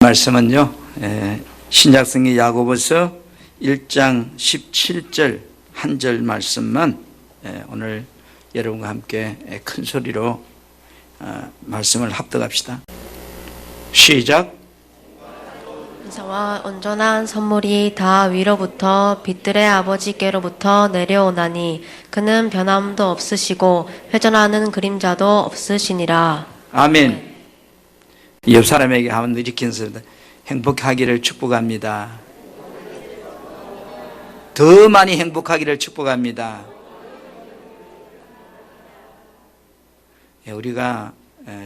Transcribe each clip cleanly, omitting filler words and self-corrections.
말씀은요, 신약성경 야고보서 1장 17절 한 절 말씀만 오늘 여러분과 함께 큰 소리로 말씀을 합독합시다. 시작. 은사와 온전한 선물이 다 위로부터 빛들의 아버지께로부터 내려오나니 그는 변함도 없으시고 회전하는 그림자도 없으시니라. 아멘. 옆 사람에게 한번 일으키면서 행복하기를 축복합니다. 더 많이 행복하기를 축복합니다. 우리가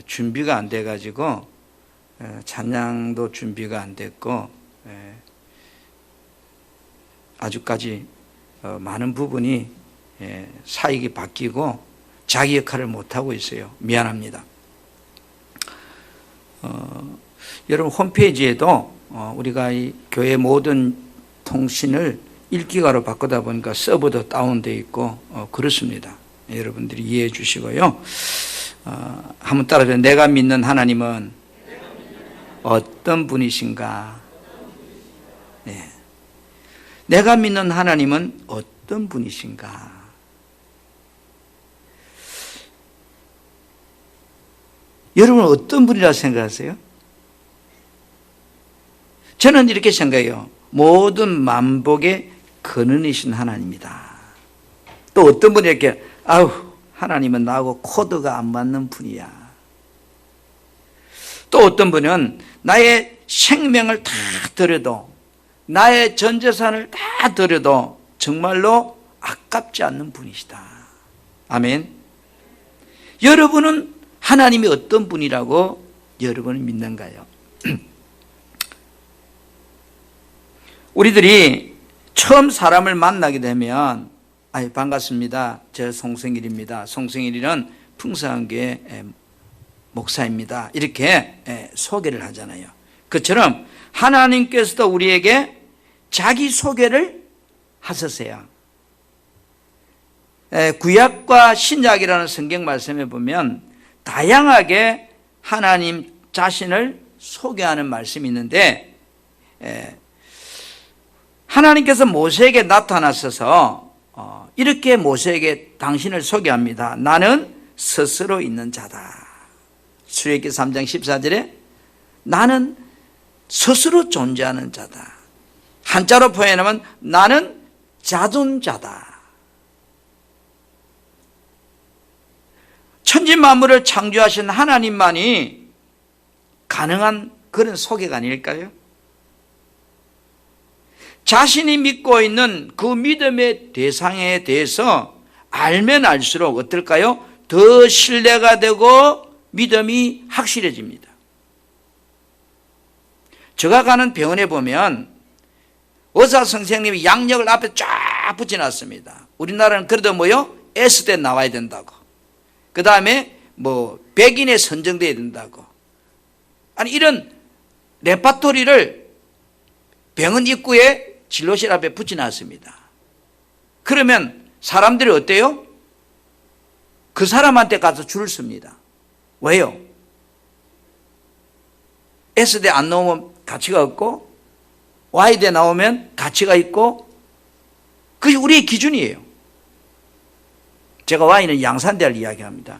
준비가 안 돼가지고 찬양도 준비가 안 됐고 아주까지 많은 부분이 사역이 바뀌고 자기 역할을 못하고 있어요. 미안합니다. 여러분 홈페이지에도 우리가 이 교회 모든 통신을 일기가로 바꾸다 보니까 서버도 다운되어 있고 그렇습니다. 여러분들이 이해해 주시고요. 한번 따라서 내가 믿는 하나님은 어떤 분이신가? 네. 내가 믿는 하나님은 어떤 분이신가? 여러분은 어떤 분이라고 생각하세요? 저는 이렇게 생각해요. 모든 만복의 근원이신 하나님이다. 또 어떤 분이 이렇게 하나님은 나하고 코드가 안 맞는 분이야. 또 어떤 분은 나의 생명을 다 드려도 나의 전 재산을 다 드려도 정말로 아깝지 않는 분이시다. 아멘. 여러분은 하나님이 어떤 분이라고 여러분은 믿는가요? 우리들이 처음 사람을 만나게 되면 반갑습니다. 저 송승일입니다. 송승일이는 풍성교회 목사입니다. 이렇게 소개를 하잖아요. 그처럼 하나님께서도 우리에게 자기소개를 하셨어요. 구약과 신약이라는 성경 말씀에 보면 다양하게 하나님 자신을 소개하는 말씀이 있는데 하나님께서 모세에게 나타나셔서 이렇게 모세에게 당신을 소개합니다. 나는 스스로 있는 자다. 출애굽기 3장 14절에 나는 스스로 존재하는 자다. 한자로 표현하면 나는 자존자다. 천지 만물을 창조하신 하나님만이 가능한 그런 소개가 아닐까요? 자신이 믿고 있는 그 믿음의 대상에 대해서 알면 알수록 어떨까요? 더 신뢰가 되고 믿음이 확실해집니다. 제가 가는 병원에 보면 의사 선생님이 양력을 앞에 쫙 붙여놨습니다. 우리나라는 그래도 S대 나와야 된다고. 그 다음에 백인에 선정돼야 된다고. 아니 이런 레파토리를 병원 입구에 진료실 앞에 붙여놨습니다. 그러면 사람들이 어때요? 그 사람한테 가서 줄을 섭니다. 왜요? S대 안 나오면 가치가 없고 Y대 나오면 가치가 있고 그게 우리의 기준이에요. 제가 Y는 양산대를 이야기합니다.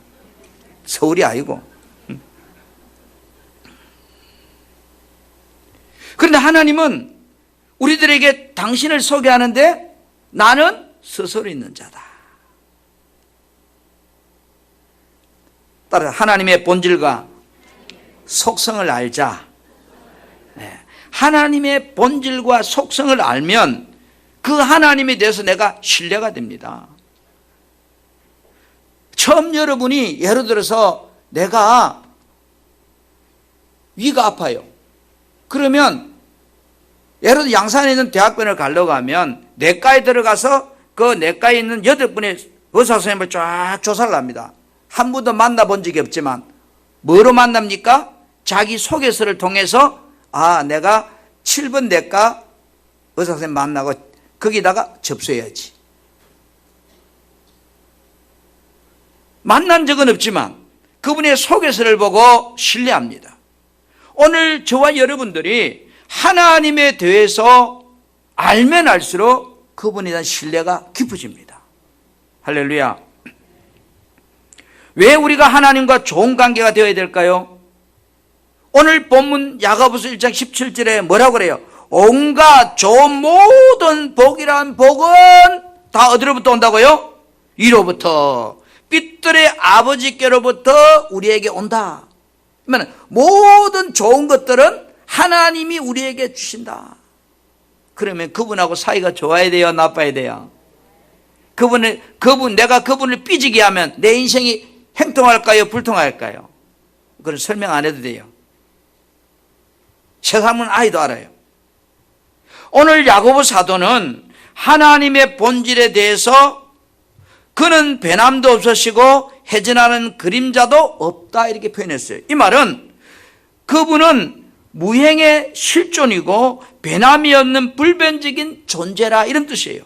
서울이 아니고. 그런데 하나님은 우리들에게 당신을 소개하는데 나는 스스로 있는 자다. 따라 하나님의 본질과 속성을 알자. 하나님의 본질과 속성을 알면 그 하나님에 대해서 내가 신뢰가 됩니다. 처음 여러분이 예를 들어서 내가 위가 아파요. 그러면 예를 들어 양산에 있는 대학병원을 가려고 하면 내과에 들어가서 그 내과에 있는 8분의 의사 선생님을 쫙 조사를 합니다. 한 번도 만나본 적이 없지만 뭐로 만납니까? 자기 소개서를 통해서 내가 7번 내과 의사 선생님 만나고 거기다가 접수해야지. 만난 적은 없지만 그분의 소개서를 보고 신뢰합니다. 오늘 저와 여러분들이 하나님에 대해서 알면 알수록 그분에 대한 신뢰가 깊어집니다. 할렐루야. 왜 우리가 하나님과 좋은 관계가 되어야 될까요? 오늘 본문 야고보서 1장 17절에 뭐라고 그래요? 온갖 좋은 모든 복이란 복은 다 어디로부터 온다고요? 이로부터, 빛들의 아버지께로부터 우리에게 온다. 그러면 모든 좋은 것들은 하나님이 우리에게 주신다. 그러면 그분하고 사이가 좋아야 돼요? 나빠야 돼요? 내가 그분을 삐지게 하면 내 인생이 행통할까요? 불통할까요? 그건 설명 안 해도 돼요. 세상은 아이도 알아요. 오늘 야고보 사도는 하나님의 본질에 대해서 그는 변함도 없으시고 해전하는 그림자도 없다 이렇게 표현했어요. 이 말은 그분은 무행의 실존이고 변함이 없는 불변적인 존재라 이런 뜻이에요.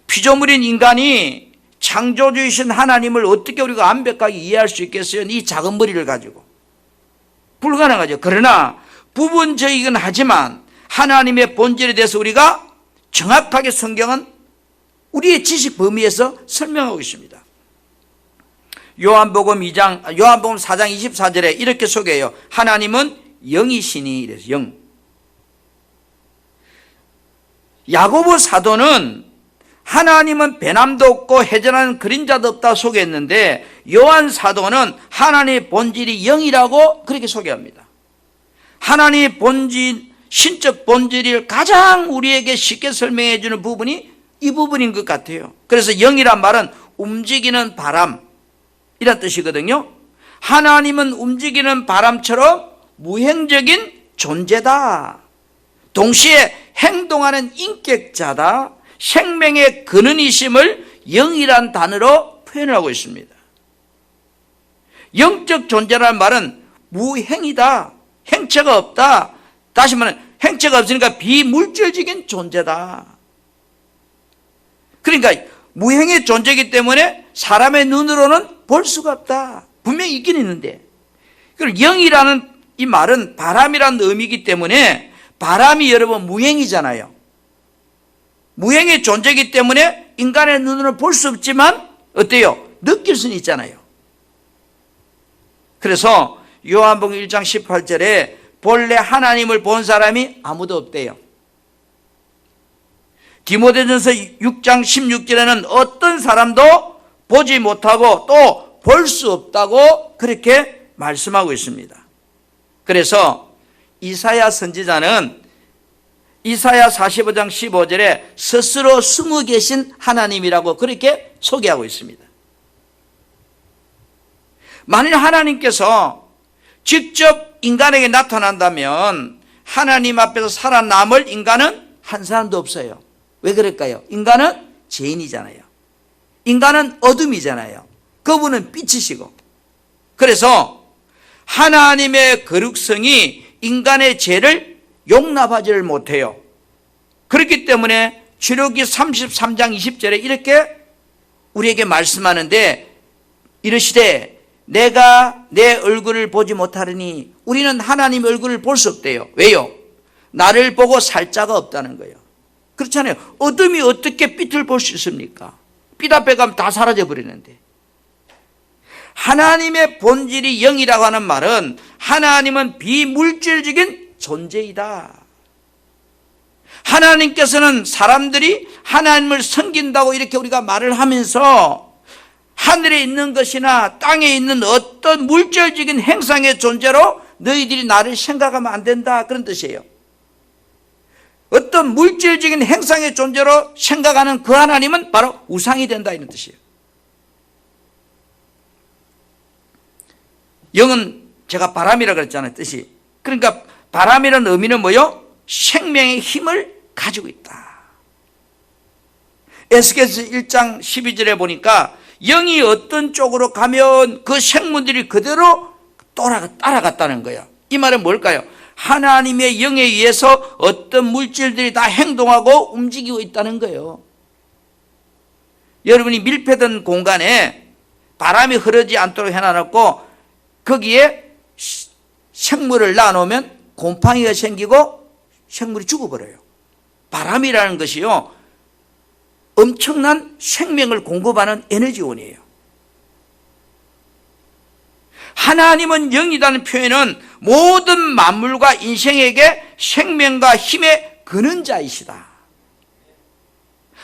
피조물인 인간이 창조주이신 하나님을 어떻게 우리가 완벽하게 이해할 수 있겠어요? 이 작은 머리를 가지고. 불가능하죠. 그러나 부분적이긴 하지만 하나님의 본질에 대해서 우리가 정확하게 성경은 우리의 지식 범위에서 설명하고 있습니다. 요한복음 4장 24절에 이렇게 소개해요. 하나님은 영이시니 이래서 영. 야고보 사도는 하나님은 변함도 없고 해전하는 그림자도 없다 소개했는데 요한 사도는 하나님의 본질이 영이라고 그렇게 소개합니다. 하나님의 본질, 신적 본질을 가장 우리에게 쉽게 설명해 주는 부분이 이 부분인 것 같아요. 그래서 영이란 말은 움직이는 바람 이란 뜻이거든요. 하나님은 움직이는 바람처럼 무행적인 존재다. 동시에 행동하는 인격자다. 생명의 근원이심을 영이란 단어로 표현하고 있습니다. 영적 존재라는 말은 무행이다. 행체가 없다. 다시 말하면 행체가 없으니까 비물질적인 존재다. 그러니까 무행의 존재이기 때문에 사람의 눈으로는 볼 수가 없다. 분명히 있긴 있는데. 그리고 영이라는 이 말은 바람이라는 의미이기 때문에 바람이 여러분 무행이잖아요. 무행의 존재이기 때문에 인간의 눈으로는 볼 수 없지만 어때요? 느낄 수는 있잖아요. 그래서 요한복음 1장 18절에 본래 하나님을 본 사람이 아무도 없대요. 디모데전서 6장 16절에는 어떤 사람도 보지 못하고 또 볼 수 없다고 그렇게 말씀하고 있습니다. 그래서 이사야 선지자는 이사야 45장 15절에 스스로 숨어 계신 하나님이라고 그렇게 소개하고 있습니다. 만일 하나님께서 직접 인간에게 나타난다면 하나님 앞에서 살아남을 인간은 한 사람도 없어요. 왜 그럴까요? 인간은 죄인이잖아요. 인간은 어둠이잖아요. 그분은 빛이시고. 그래서 하나님의 거룩성이 인간의 죄를 용납하지를 못해요. 그렇기 때문에 출애굽기 33장 20절에 이렇게 우리에게 말씀하는데 이르시되 내가 내 얼굴을 보지 못하리니 우리는 하나님의 얼굴을 볼 수 없대요. 왜요? 나를 보고 살 자가 없다는 거예요. 그렇잖아요. 어둠이 어떻게 빛을 볼 수 있습니까? 빛 앞에 가면 다 사라져 버리는데. 하나님의 본질이 영이라고 하는 말은 하나님은 비물질적인 존재이다. 하나님께서는 사람들이 하나님을 섬긴다고 이렇게 우리가 말을 하면서 하늘에 있는 것이나 땅에 있는 어떤 물질적인 행상의 존재로 너희들이 나를 생각하면 안 된다 그런 뜻이에요. 어떤 물질적인 행상의 존재로 생각하는 그 하나님은 바로 우상이 된다 이런 뜻이에요. 영은 제가 바람이라고 그랬잖아요, 뜻이. 그러니까 바람이라는 의미는 뭐요? 생명의 힘을 가지고 있다. 에스겔서 1장 12절에 보니까 영이 어떤 쪽으로 가면 그 생물들이 그대로 따라갔다는 거예요. 이 말은 뭘까요? 하나님의 영에 의해서 어떤 물질들이 다 행동하고 움직이고 있다는 거예요. 여러분이 밀폐된 공간에 바람이 흐르지 않도록 해놔놓고 거기에 생물을 낳아놓으면 곰팡이가 생기고 생물이 죽어버려요. 바람이라는 것이요, 엄청난 생명을 공급하는 에너지원이에요. 하나님은 영이라는 표현은 모든 만물과 인생에게 생명과 힘의 근원자이시다.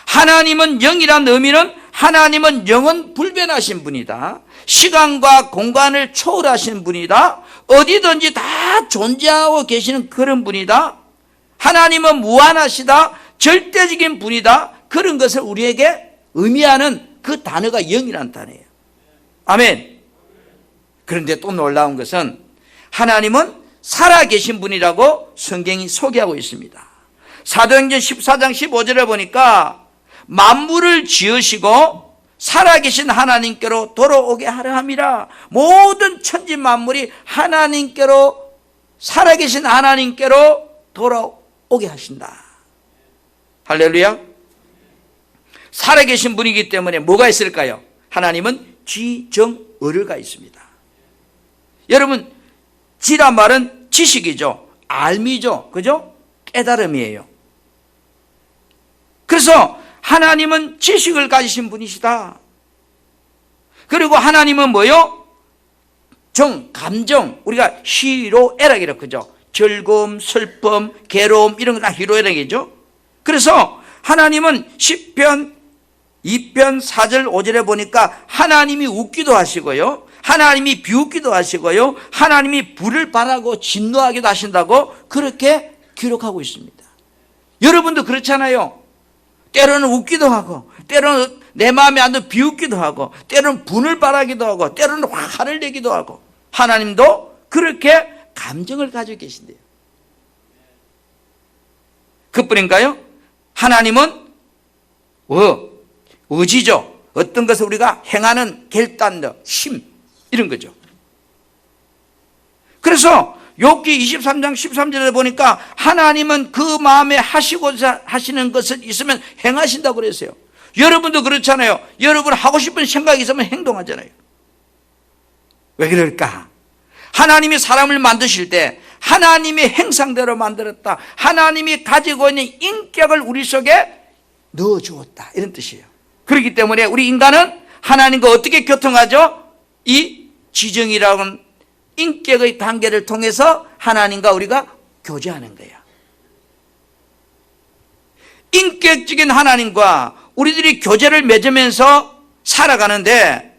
하나님은 영이라는 의미는 하나님은 영은 불변하신 분이다. 시간과 공간을 초월하신 분이다. 어디든지 다 존재하고 계시는 그런 분이다. 하나님은 무한하시다. 절대적인 분이다. 그런 것을 우리에게 의미하는 그 단어가 영이라는 단어예요. 아멘. 그런데 또 놀라운 것은 하나님은 살아계신 분이라고 성경이 소개하고 있습니다. 사도행전 14장 15절에 보니까 만물을 지으시고 살아계신 하나님께로 돌아오게 하려 함이라. 모든 천지 만물이 하나님께로, 살아계신 하나님께로 돌아오게 하신다. 할렐루야. 살아계신 분이기 때문에 뭐가 있을까요? 하나님은 지정의가 있습니다. 여러분, 지란 말은 지식이죠. 알미죠. 그죠? 깨달음이에요. 그래서 하나님은 지식을 가지신 분이시다. 그리고 하나님은 뭐요? 감정. 우리가 희로애락이라고 그러죠. 즐거움, 슬픔, 괴로움 이런 거 다 희로애락이죠. 그래서 하나님은 시편 2편 4절 5절에 보니까 하나님이 웃기도 하시고요, 하나님이 비웃기도 하시고요, 하나님이 불을 발하고 진노하기도 하신다고 그렇게 기록하고 있습니다. 여러분도 그렇잖아요. 때로는 웃기도 하고, 때로는 내 마음에 안 들어 비웃기도 하고, 때로는 분을 발하기도 하고, 때로는 화를 내기도 하고, 하나님도 그렇게 감정을 가지고 계신대요. 그뿐인가요? 하나님은 의지죠. 어떤 것을 우리가 행하는 결단력, 힘 이런 거죠. 그래서 욥기 23장 13절에 보니까 하나님은 그 마음에 하시고자 하시는 것을 있으면 행하신다고 그랬어요. 여러분도 그렇잖아요. 여러분 하고 싶은 생각이 있으면 행동하잖아요. 왜 그럴까? 하나님이 사람을 만드실 때 하나님의 형상대로 만들었다. 하나님이 가지고 있는 인격을 우리 속에 넣어주었다. 이런 뜻이에요. 그렇기 때문에 우리 인간은 하나님과 어떻게 교통하죠? 이 지정이라는 인격의 단계를 통해서 하나님과 우리가 교제하는 거예요. 인격적인 하나님과 우리들이 교제를 맺으면서 살아가는데,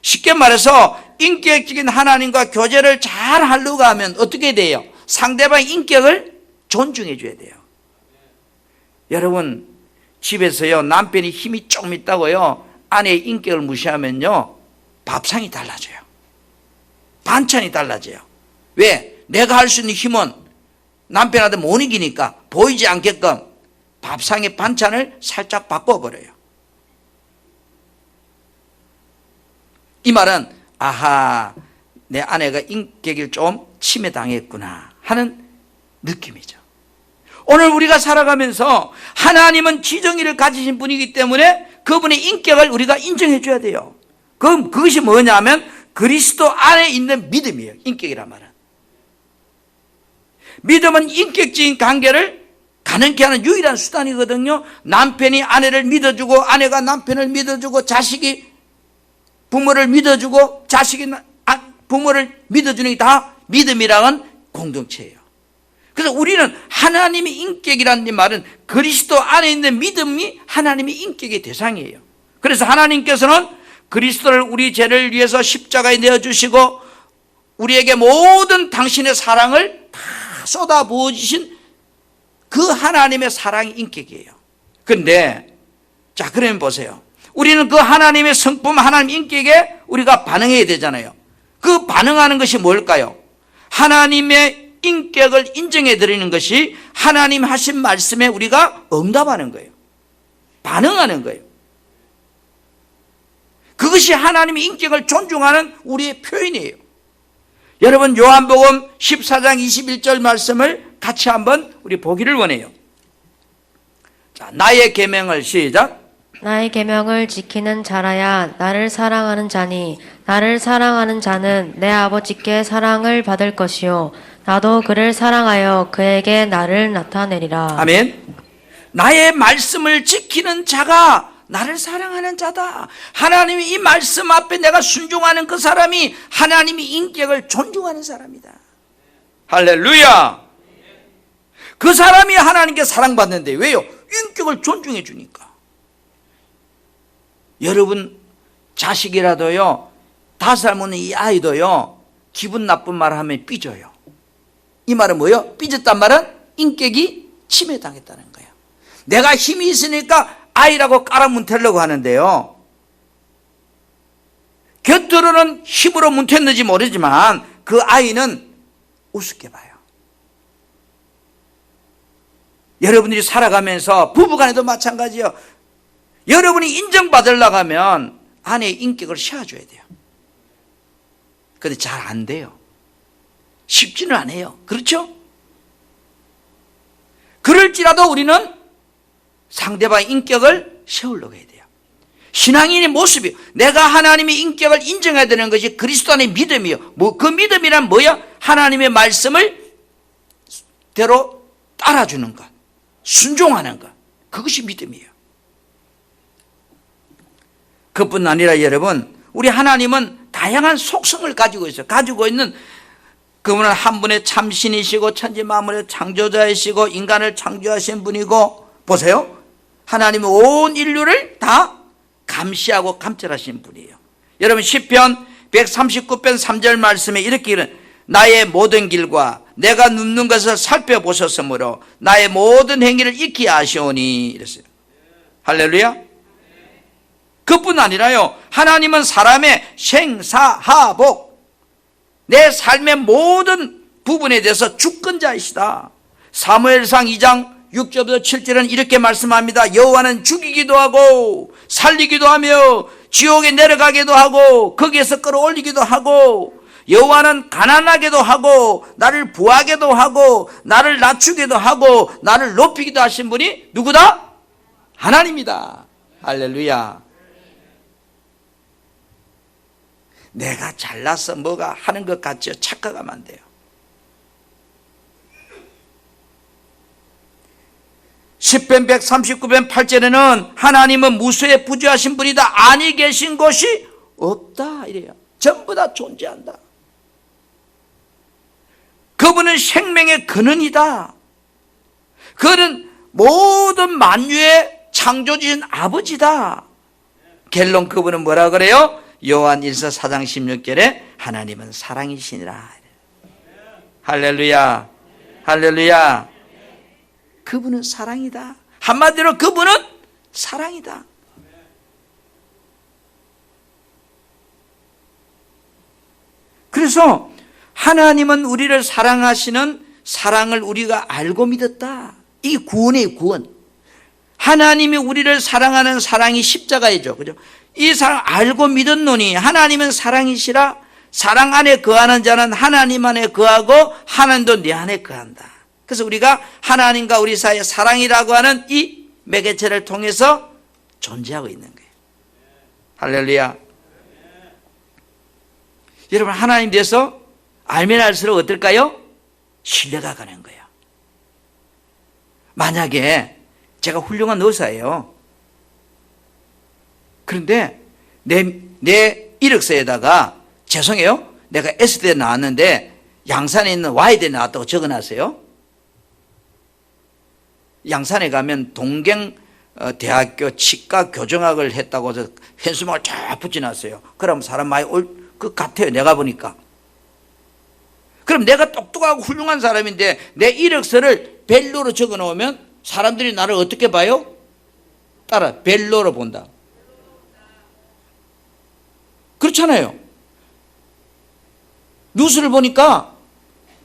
쉽게 말해서 인격적인 하나님과 교제를 잘 하려고 하면 어떻게 돼요? 상대방의 인격을 존중해 줘야 돼요. 여러분, 집에서요, 남편이 힘이 좀 있다고요, 아내의 인격을 무시하면요, 밥상이 달라져요. 반찬이 달라져요. 왜? 내가 할 수 있는 힘은 남편한테 못 이기니까 보이지 않게끔 밥상의 반찬을 살짝 바꿔버려요. 이 말은 아하, 내 아내가 인격을 좀 침해당했구나 하는 느낌이죠. 오늘 우리가 살아가면서 하나님은 지정의를 가지신 분이기 때문에 그분의 인격을 우리가 인정해 줘야 돼요. 그것이 뭐냐면 그리스도 안에 있는 믿음이에요. 인격이란 말은. 믿음은 인격적인 관계를 가능케 하는 유일한 수단이거든요. 남편이 아내를 믿어주고, 아내가 남편을 믿어주고, 자식이 부모를 믿어주고, 자식이 부모를 믿어주는 게 다 믿음이라는 공동체예요. 그래서 우리는 하나님의 인격이라는 말은 그리스도 안에 있는 믿음이 하나님의 인격의 대상이에요. 그래서 하나님께서는 그리스도를 우리 죄를 위해서 십자가에 내어주시고 우리에게 모든 당신의 사랑을 다 쏟아 부어주신 그 하나님의 사랑이 인격이에요. 그런데 자, 그러면 보세요. 우리는 그 하나님의 성품, 하나님 인격에 우리가 반응해야 되잖아요. 그 반응하는 것이 뭘까요? 하나님의 인격을 인정해 드리는 것이 하나님 하신 말씀에 우리가 응답하는 거예요. 반응하는 거예요. 그것이 하나님의 인격을 존중하는 우리의 표현이에요. 여러분, 요한복음 14장 21절 말씀을 같이 한번 우리 보기를 원해요. 자, 나의 계명을 시작. 나의 계명을 지키는 자라야 나를 사랑하는 자니 나를 사랑하는 자는 내 아버지께 사랑을 받을 것이요 나도 그를 사랑하여 그에게 나를 나타내리라. 아멘. 나의 말씀을 지키는 자가 나를 사랑하는 자다. 하나님이 이 말씀 앞에 내가 순종하는 그 사람이 하나님의 인격을 존중하는 사람이다. 할렐루야. 그 사람이 하나님께 사랑받는데 왜요? 인격을 존중해 주니까. 여러분 자식이라도요 5살 먹는 이 아이도요 기분 나쁜 말 하면 삐져요. 이 말은 뭐예요? 삐졌단 말은 인격이 침해당했다는 거예요. 내가 힘이 있으니까 아이라고 깔아문태려고 하는데요, 곁으로는 힘으로 문텄는지 모르지만 그 아이는 우습게 봐요. 여러분들이 살아가면서 부부간에도 마찬가지예요. 여러분이 인정받으려고 하면 아내의 인격을 세워줘야 돼요. 근데 잘 안 돼요. 쉽지는 않아요. 그렇죠? 그럴지라도 우리는 상대방의 인격을 세우려고 해야 돼요. 신앙인의 모습이 내가 하나님의 인격을 인정해야 되는 것이 그리스도 안의 믿음이요. 그 믿음이란 뭐야? 하나님의 말씀을 대로 따라주는 것, 순종하는 것, 그것이 믿음이에요. 그뿐 아니라 여러분, 우리 하나님은 다양한 속성을 가지고 있어요. 가지고 있는 그분은 한 분의 참신이시고 천지만물의 창조자이시고 인간을 창조하신 분이고, 보세요, 하나님은 온 인류를 다 감시하고 감찰하신 분이에요. 여러분 시편 139편 3절 말씀에 이렇게 이르는 나의 모든 길과 내가 눕는 것을 살펴보셨으므로 나의 모든 행위를 익히 아시오니 이랬어요. 할렐루야. 그뿐 아니라요, 하나님은 사람의 생사하복, 내 삶의 모든 부분에 대해서 주권자이시다. 사무엘상 2장 6절부터 7절은 이렇게 말씀합니다. 여호와는 죽이기도 하고 살리기도 하며 지옥에 내려가기도 하고 거기에서 끌어올리기도 하고, 여호와는 가난하게도 하고 나를 부하게도 하고 나를 낮추기도 하고 나를 높이기도 하신 분이 누구다? 하나님이다. 할렐루야. 내가 잘나서 뭐가 하는 것 같죠? 착각하면 안 돼요. 시편 139편 8절에는 하나님은 무수에 부주하신 분이다. 아니 계신 것이 없다 이래요. 전부 다 존재한다. 그분은 생명의 근원이다. 그는 모든 만유의 창조주신 아버지다. 결론, 그분은 뭐라 그래요? 요한 1서 4장 16절에 하나님은 사랑이시니라. 할렐루야. 할렐루야. 그분은 사랑이다. 한마디로 그분은 사랑이다. 그래서 하나님은 우리를 사랑하시는 사랑을 우리가 알고 믿었다. 이게 구원이에요, 구원. 하나님이 우리를 사랑하는 사랑이 십자가이죠. 그죠? 이 사랑 알고 믿었노니 하나님은 사랑이시라. 사랑 안에 거하는 자는 하나님 안에 거하고 하나님도 내 안에 거한다. 그래서 우리가 하나님과 우리 사이에 사랑이라고 하는 이 매개체를 통해서 존재하고 있는 거예요. 할렐루야. 여러분, 하나님 대해서 알면 알수록 어떨까요? 신뢰가 가는 거예요. 만약에 제가 훌륭한 의사예요. 그런데 내 이력서에다가 죄송해요, 내가 S대에 나왔는데 양산에 있는 Y대에 나왔다고 적어놨어요. 양산에 가면 동경 대학교 치과 교정학을 했다고 해서 현수막을 쫙 붙여놨어요. 그럼 사람 많이 올 것 같아요, 내가 보니까. 그럼 내가 똑똑하고 훌륭한 사람인데 내 이력서를 벨로로 적어 놓으면 사람들이 나를 어떻게 봐요? 따라 벨로로 본다. 그렇잖아요. 뉴스를 보니까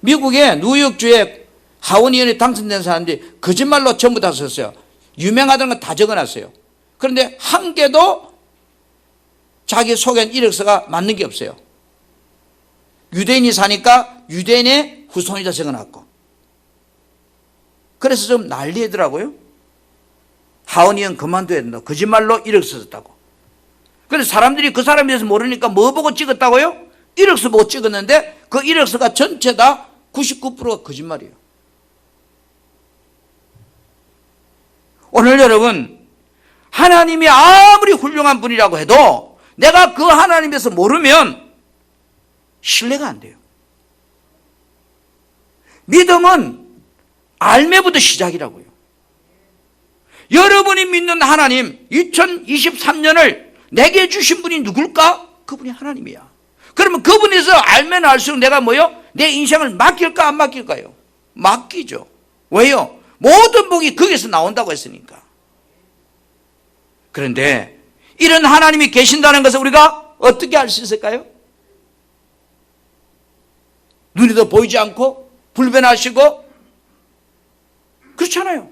미국의 뉴욕주에 하원의원에 당선된 사람들이 거짓말로 전부 다 썼어요. 유명하다는 건 다 적어놨어요. 그런데 한 개도 자기 소개한 이력서가 맞는 게 없어요. 유대인이 사니까 유대인의 후손이다 적어놨고. 그래서 좀 난리더라고요. 하원의원 그만둬야 된다. 거짓말로 1억 썼다고. 그래서 사람들이 그 사람에 대해서 모르니까 뭐 보고 찍었다고요? 1억서 보고 찍었는데 그 1억서가 전체 다 99%가 거짓말이에요. 오늘 여러분, 하나님이 아무리 훌륭한 분이라고 해도 내가 그 하나님에서 모르면 신뢰가 안 돼요. 믿음은 알매부터 시작이라고요. 여러분이 믿는 하나님, 2023년을 내게 주신 분이 누굴까? 그분이 하나님이야. 그러면 그분에서 알면 알수록 내가 뭐요? 내 인생을 맡길까 안 맡길까요? 맡기죠. 왜요? 모든 복이 거기서 나온다고 했으니까. 그런데 이런 하나님이 계신다는 것을 우리가 어떻게 알 수 있을까요? 눈에도 보이지 않고 불변하시고 그렇잖아요.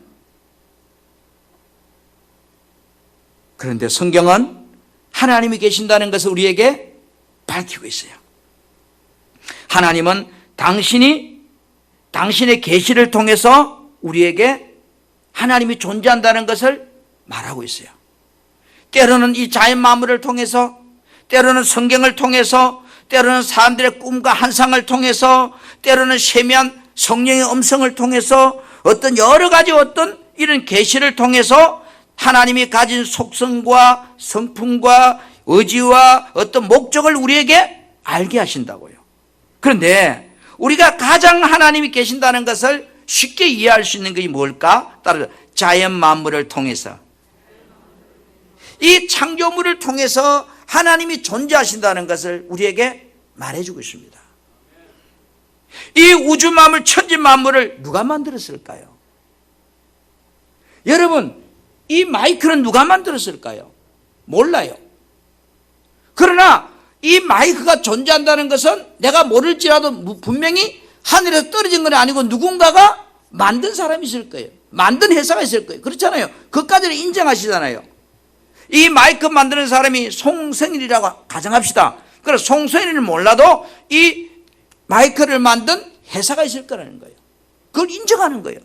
그런데 성경은 하나님이 계신다는 것을 우리에게 밝히고 있어요. 하나님은 당신의 계시를 통해서 우리에게 하나님이 존재한다는 것을 말하고 있어요. 때로는 이 자연 만물을 통해서, 때로는 성경을 통해서, 때로는 사람들의 꿈과 환상을 통해서, 때로는 세미한 성령의 음성을 통해서, 어떤 여러 가지 어떤 이런 계시를 통해서 하나님이 가진 속성과 성품과 의지와 어떤 목적을 우리에게 알게 하신다고요. 그런데 우리가 가장 하나님이 계신다는 것을 쉽게 이해할 수 있는 것이 뭘까? 따라서 자연 만물을 통해서, 이 창조물을 통해서 하나님이 존재하신다는 것을 우리에게 말해주고 있습니다. 이 우주 만물, 천지 만물을 누가 만들었을까요? 여러분, 이 마이크는 누가 만들었을까요? 몰라요. 그러나 이 마이크가 존재한다는 것은 내가 모를지라도 분명히 하늘에서 떨어진 건 아니고 누군가가 만든 사람이 있을 거예요. 만든 회사가 있을 거예요. 그렇잖아요. 그것까지는 인정하시잖아요. 이 마이크 만드는 사람이 송성일이라고 가정합시다. 그래서 송성일을 몰라도 이 마이크를 만든 회사가 있을 거라는 거예요. 그걸 인정하는 거예요.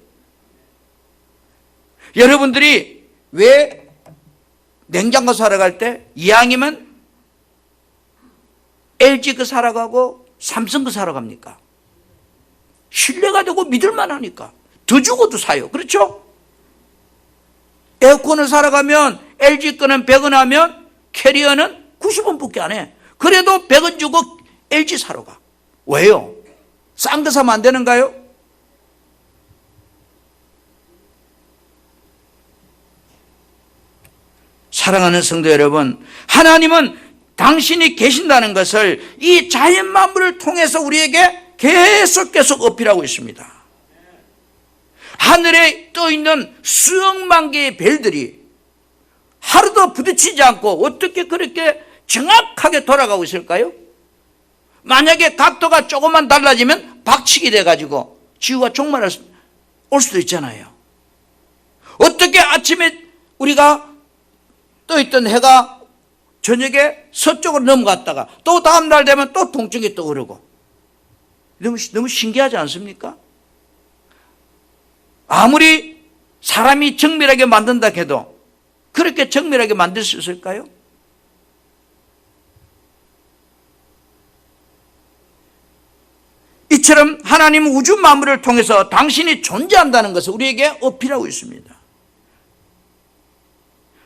여러분들이 왜 냉장고 사러 갈 때 이왕이면 LG 그 사러 가고 삼성 그 사러 갑니까? 신뢰가 되고 믿을만 하니까 더 주고도 사요. 그렇죠? 에어컨을 사러 가면 LG 거는 100원 하면 캐리어는 90원밖에 안 해. 그래도 100원 주고 LG 사러 가. 왜요? 싼 거 사면 안 되는가요? 사랑하는 성도 여러분, 하나님은 당신이 계신다는 것을 이 자연 만물을 통해서 우리에게 계속 어필하고 있습니다. 하늘에 떠 있는 수억만 개의 별들이 하루도 부딪히지 않고 어떻게 그렇게 정확하게 돌아가고 있을까요? 만약에 각도가 조금만 달라지면 박치기 돼가지고 지구가 종말할 올 수도 있잖아요. 어떻게 아침에 우리가 떠있던 해가 저녁에 서쪽으로 넘어갔다가 또 다음날 되면 또 동쪽에 떠오르고 너무 신기하지 않습니까? 아무리 사람이 정밀하게 만든다 해도 그렇게 정밀하게 만들 수 있을까요? 이처럼 하나님은 우주 만물을 통해서 당신이 존재한다는 것을 우리에게 어필하고 있습니다.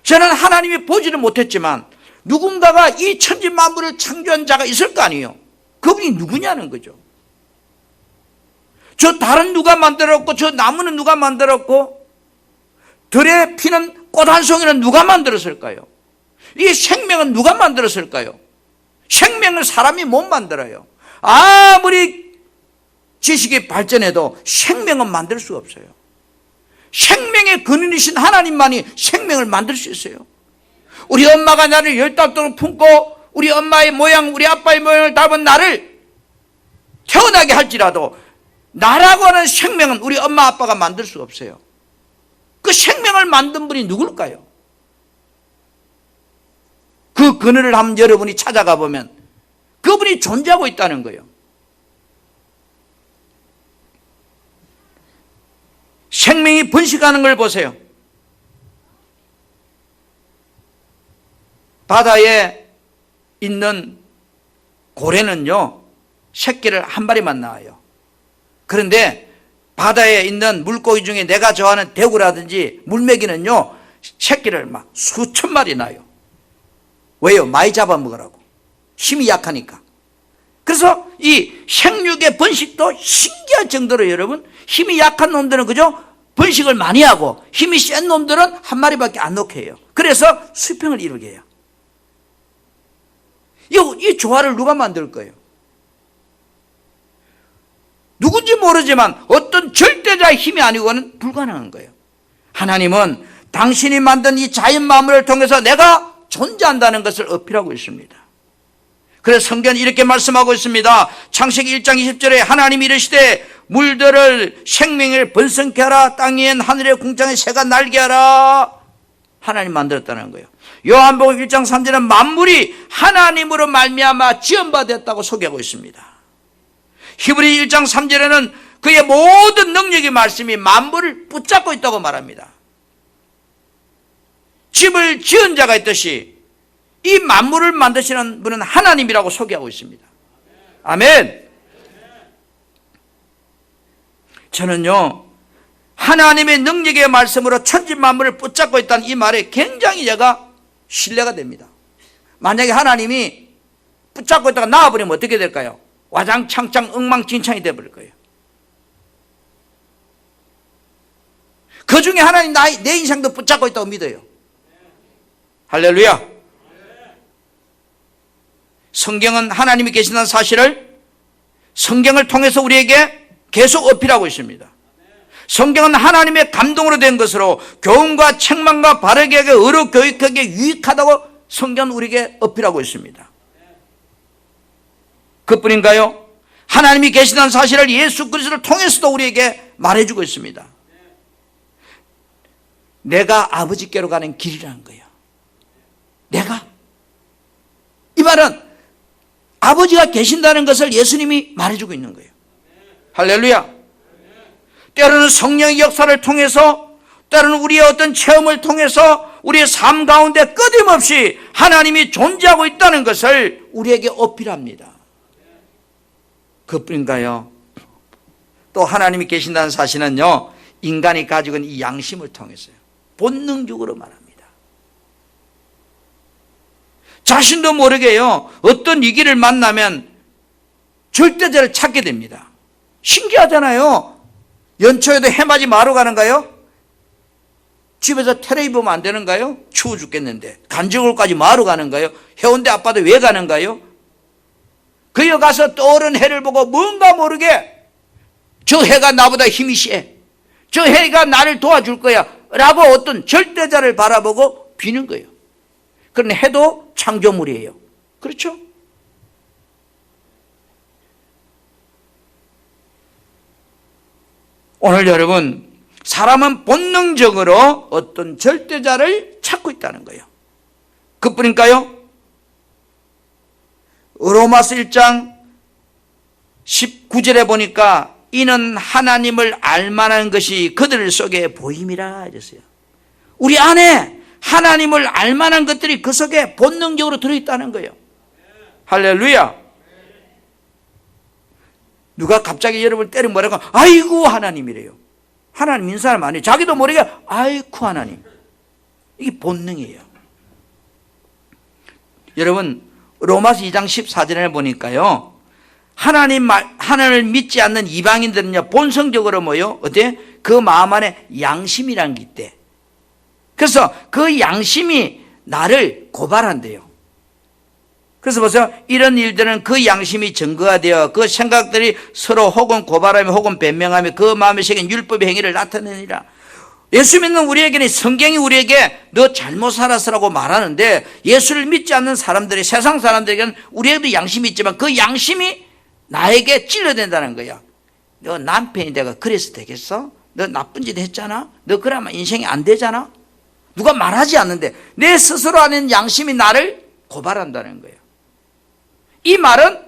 저는 하나님이 보지는 못했지만 누군가가 이 천지 만물을 창조한 자가 있을 거 아니에요. 그분이 누구냐는 거죠. 저 달은 누가 만들었고 저 나무는 누가 만들었고 들에 피는 꽃 한 송이는 누가 만들었을까요? 이 생명은 누가 만들었을까요? 생명을 사람이 못 만들어요. 아무리 지식이 발전해도 생명은 만들 수가 없어요. 생명의 근원이신 하나님만이 생명을 만들 수 있어요. 우리 엄마가 나를 15동을 품고 우리 엄마의 모양, 우리 아빠의 모양을 닮은 나를 태어나게 할지라도 나라고 하는 생명은 우리 엄마 아빠가 만들 수가 없어요. 그 생명을 만든 분이 누굴까요? 그 근원을 한번 여러분이 찾아가 보면 그분이 존재하고 있다는 거예요. 생명이 번식하는 걸 보세요. 바다에 있는 고래는요, 새끼를 한 마리만 낳아요. 그런데 바다에 있는 물고기 중에 내가 좋아하는 대구라든지 물메기는요, 새끼를 막 수천 마리 낳아요. 왜요? 많이 잡아먹으라고. 힘이 약하니까. 그래서 이 생육의 번식도 신기할 정도로 여러분, 힘이 약한 놈들은 그죠? 번식을 많이 하고 힘이 센 놈들은 한 마리밖에 안 놓게 해요. 그래서 수평을 이루게 해요. 이 조화를 누가 만들 거예요? 누군지 모르지만 어떤 절대자의 힘이 아니고는 불가능한 거예요. 하나님은 당신이 만든 이 자연 만물을 통해서 내가 존재한다는 것을 어필하고 있습니다. 그래서 성경은 이렇게 말씀하고 있습니다. 창세기 1장 20절에 하나님이 이르시되 물들을 생명을 번성케 하라. 땅 위엔 하늘의 궁창에 새가 날게 하라. 하나님 만들었다는 거예요. 요한복음 1장 3절은 만물이 하나님으로 말미암아 지음받았다고 소개하고 있습니다. 히브리 1장 3절에는 그의 모든 능력의 말씀이 만물을 붙잡고 있다고 말합니다. 집을 지은 자가 있듯이 이 만물을 만드시는 분은 하나님이라고 소개하고 있습니다. 아멘. 저는요, 하나님의 능력의 말씀으로 천지 만물을 붙잡고 있다는 이 말에 굉장히 제가 신뢰가 됩니다. 만약에 하나님이 붙잡고 있다가 나와버리면 어떻게 될까요? 와장창창 엉망진창이 되어버릴 거예요. 그 중에 하나님 내 인생도 붙잡고 있다고 믿어요. 할렐루야. 성경은 하나님이 계신다는 사실을 성경을 통해서 우리에게 계속 어필하고 있습니다. 성경은 하나님의 감동으로 된 것으로 교훈과 책망과 바르게 하게 의로 교육하기에 유익하다고 성경은 우리에게 어필하고 있습니다. 그뿐인가요? 하나님이 계시다는 사실을 예수 그리스도를 통해서도 우리에게 말해주고 있습니다. 내가 아버지께로 가는 길이라는 거예요. 내가. 이 말은 아버지가 계신다는 것을 예수님이 말해주고 있는 거예요. 할렐루야. 때로는 성령의 역사를 통해서, 때로는 우리의 어떤 체험을 통해서 우리의 삶 가운데 끊임없이 하나님이 존재하고 있다는 것을 우리에게 어필합니다. 그뿐인가요? 또 하나님이 계신다는 사실은요, 인간이 가지고 있는 이 양심을 통해서요, 본능적으로 말합니다. 자신도 모르게요, 어떤 위기를 만나면 절대자를 찾게 됩니다. 신기하잖아요. 연초에도 해맞이 마루 가는가요? 집에서 테레비 보면 안 되는가요? 추워 죽겠는데. 간지골까지 마루 가는가요? 해운대 앞바다 왜 가는가요? 거기 가서 떠오른 해를 보고 뭔가 모르게 저 해가 나보다 힘이 세, 저 해가 나를 도와줄 거야 라고 어떤 절대자를 바라보고 비는 거예요. 그런데 해도 창조물이에요. 그렇죠? 오늘 여러분, 사람은 본능적으로 어떤 절대자를 찾고 있다는 거예요. 그뿐인가요? 로마서 1장 19절에 보니까 이는 하나님을 알만한 것이 그들 속에 보임이라 이랬어요. 우리 안에 하나님을 알만한 것들이 그 속에 본능적으로 들어있다는 거예요. 할렐루야. 누가 갑자기 여러분을 때려 뭐라고, 아이고 하나님이래요. 하나님 있는 사람 아니에요. 자기도 모르게 아이고 하나님. 이게 본능이에요. 여러분, 로마서 2장 14절에 보니까요, 하나님을 믿지 않는 이방인들은요, 본성적으로 뭐요? 어때? 그 마음 안에 양심이란 게 있대. 그래서 그 양심이 나를 고발한대요. 그래서 보세요. 이런 일들은 그 양심이 증거가 되어 그 생각들이 서로 혹은 고발하며 혹은 변명하며 그 마음에 새긴 율법의 행위를 나타내니라. 예수 믿는 우리에게는 성경이 우리에게 너 잘못 살았으라고 말하는데, 예수를 믿지 않는 사람들이, 세상 사람들에게는 우리에게도 양심이 있지만 그 양심이 나에게 찔러댄다는 거야. 너 남편이 내가 그래서 되겠어? 너 나쁜 짓 했잖아? 너 그러면 인생이 안 되잖아? 누가 말하지 않는데 내 스스로 아는 양심이 나를 고발한다는 거예요. 이 말은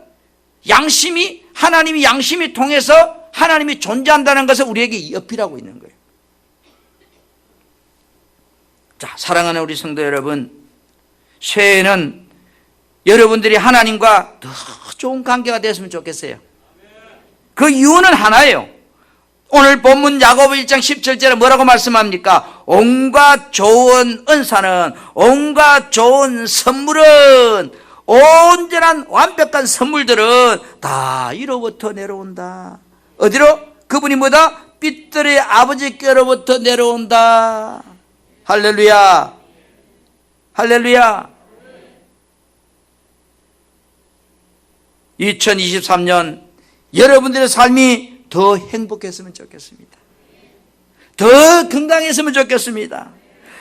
양심이, 하나님이 양심이 통해서 하나님이 존재한다는 것을 우리에게 어필하고 있는 거예요. 자, 사랑하는 우리 성도 여러분, 새해에는 여러분들이 하나님과 더 좋은 관계가 됐으면 좋겠어요. 그 이유는 하나예요. 오늘 본문 야고보 1장 17절에 뭐라고 말씀합니까? 온갖 좋은 은사는, 온갖 좋은 선물은, 온전한 완벽한 선물들은 다 이로부터 내려온다. 어디로? 그분이 뭐다? 빛들의 아버지께로부터 내려온다. 할렐루야. 할렐루야. 2023년 여러분들의 삶이 더 행복했으면 좋겠습니다. 더 건강했으면 좋겠습니다.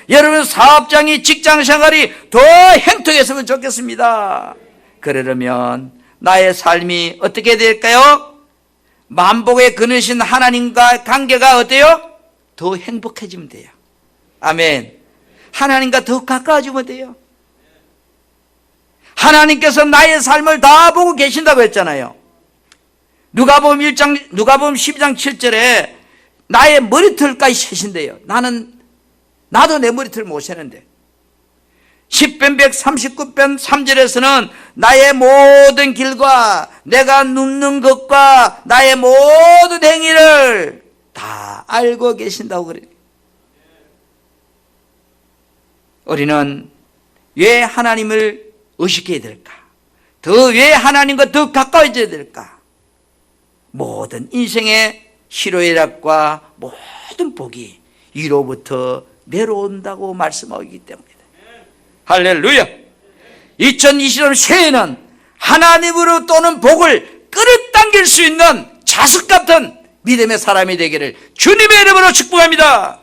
여러분 사업장이, 직장 생활이 더 행복했으면 좋겠습니다. 그러려면 나의 삶이 어떻게 될까요? 만복의 근으신 하나님과 관계가 어때요? 더 행복해지면 돼요. 아멘. 하나님과 더 가까워지면 돼요. 하나님께서 나의 삶을 다 보고 계신다고 했잖아요. 누가복음 12장 7절에 나의 머리털까지 세신대요. 나도 내 머리털을 못 세는데. 10편 139편 3절에서는 나의 모든 길과 내가 눕는 것과 나의 모든 행위를 다 알고 계신다고 그래요. 우리는 왜 하나님을 의식해야 될까? 왜 하나님과 더 가까워져야 될까? 모든 인생의 희로애락과 모든 복이 이로부터 내려온다고 말씀하고 있기 때문이다. 할렐루야. 2023 새해는 하나님으로 또는 복을 끌어당길 수 있는 자석 같은 믿음의 사람이 되기를 주님의 이름으로 축복합니다.